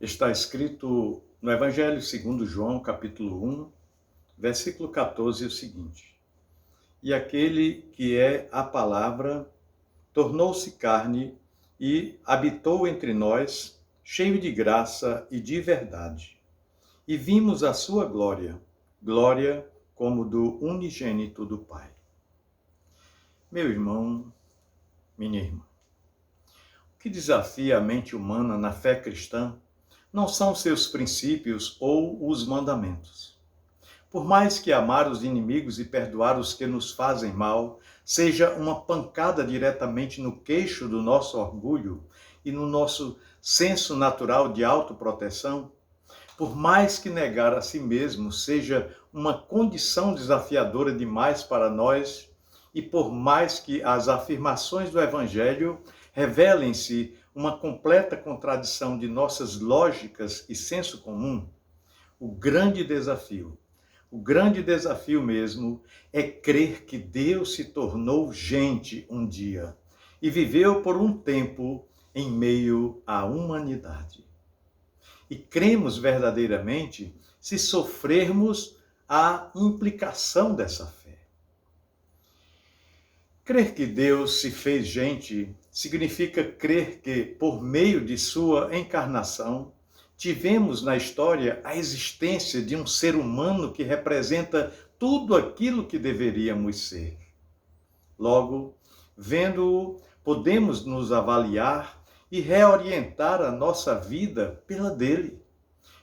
Está escrito no Evangelho segundo João, capítulo 1, versículo 14, o seguinte: E aquele que é a palavra tornou-se carne e habitou entre nós, cheio de graça e de verdade. E vimos a sua glória, glória como do unigênito do Pai. Meu irmão, minha irmã, o que desafia a mente humana na fé cristã não são seus princípios ou os mandamentos. Por mais que amar os inimigos e perdoar os que nos fazem mal seja uma pancada diretamente no queixo do nosso orgulho e no nosso senso natural de autoproteção, por mais que negar a si mesmo seja uma condição desafiadora demais para nós, e por mais que as afirmações do Evangelho revelem-se uma completa contradição de nossas lógicas e senso comum, o grande desafio mesmo é crer que Deus se tornou gente um dia e viveu por um tempo em meio à humanidade. E cremos verdadeiramente se sofrermos a implicação dessa fé. Crer que Deus se fez gente significa crer que, por meio de sua encarnação, tivemos na história a existência de um ser humano que representa tudo aquilo que deveríamos ser. Logo, vendo-o, podemos nos avaliar e reorientar a nossa vida pela dele,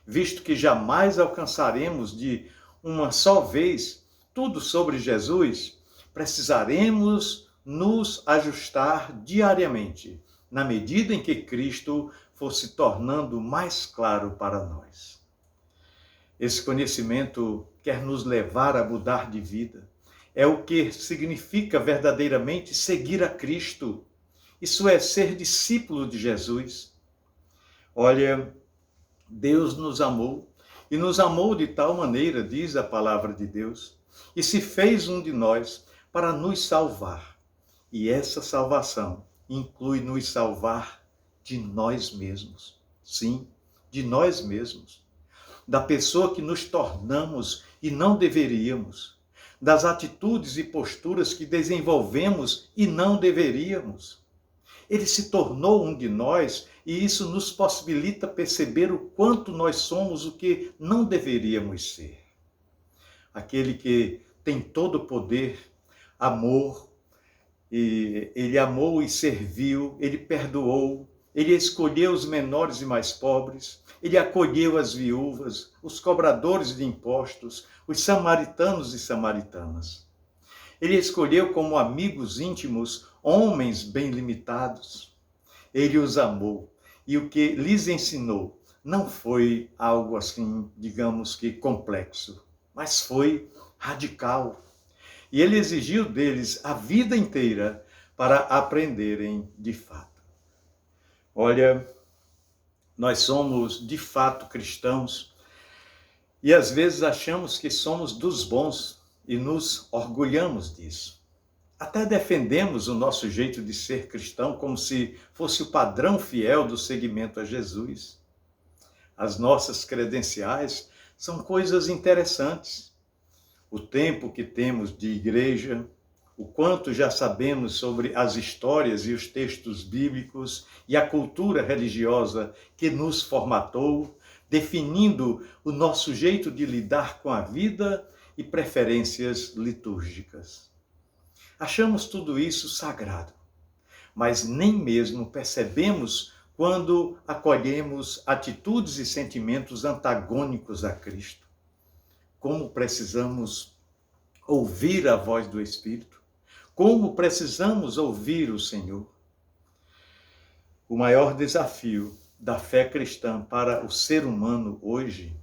visto que jamais alcançaremos de uma só vez tudo sobre Jesus. Precisaremos nos ajustar diariamente, na medida em que Cristo for se tornando mais claro para nós. Esse conhecimento quer nos levar a mudar de vida. É o que significa verdadeiramente seguir a Cristo. Isso é ser discípulo de Jesus. Olha, Deus nos amou, e nos amou de tal maneira, diz a palavra de Deus, e se fez um de nós para nos salvar. E essa salvação inclui nos salvar de nós mesmos. Sim, de nós mesmos. Da pessoa que nos tornamos e não deveríamos. Das atitudes e posturas que desenvolvemos e não deveríamos. Ele se tornou um de nós e isso nos possibilita perceber o quanto nós somos o que não deveríamos ser. Aquele que tem todo o poder, amor, e ele amou e serviu, ele perdoou, ele escolheu os menores e mais pobres, ele acolheu as viúvas, os cobradores de impostos, os samaritanos e samaritanas. Ele escolheu como amigos íntimos homens bem limitados. Ele os amou e o que lhes ensinou não foi algo assim, digamos que complexo, mas foi radical. E ele exigiu deles a vida inteira para aprenderem de fato. Olha, nós somos de fato cristãos e às vezes achamos que somos dos bons e nos orgulhamos disso. Até defendemos o nosso jeito de ser cristão como se fosse o padrão fiel do seguimento a Jesus. As nossas credenciais são coisas interessantes. O tempo que temos de igreja, o quanto já sabemos sobre as histórias e os textos bíblicos e a cultura religiosa que nos formatou, definindo o nosso jeito de lidar com a vida e preferências litúrgicas. Achamos tudo isso sagrado, mas nem mesmo percebemos quando acolhemos atitudes e sentimentos antagônicos a Cristo. Como precisamos ouvir a voz do Espírito, como precisamos ouvir o Senhor. O maior desafio da fé cristã para o ser humano hoje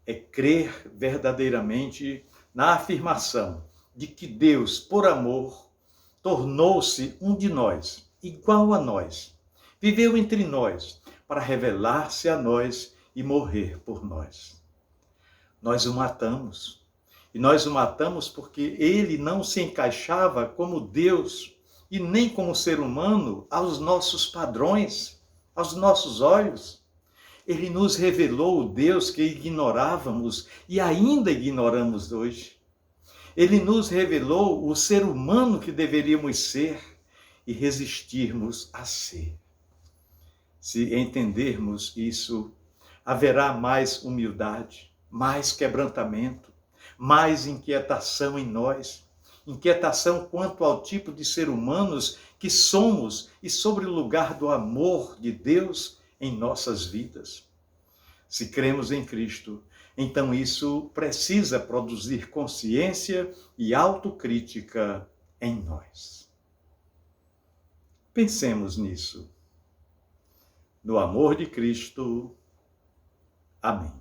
é crer verdadeiramente na afirmação de que Deus, por amor, tornou-se um de nós, igual a nós, viveu entre nós para revelar-se a nós e morrer por nós. Nós o matamos. E nós o matamos porque ele não se encaixava como Deus e nem como ser humano aos nossos padrões, aos nossos olhos. Ele nos revelou o Deus que ignorávamos e ainda ignoramos hoje. Ele nos revelou o ser humano que deveríamos ser e resistirmos a ser. Se entendermos isso, haverá mais humildade, mais quebrantamento, mais inquietação em nós, inquietação quanto ao tipo de ser humanos que somos e sobre o lugar do amor de Deus em nossas vidas. Se cremos em Cristo, então isso precisa produzir consciência e autocrítica em nós. Pensemos nisso. No amor de Cristo. Amém.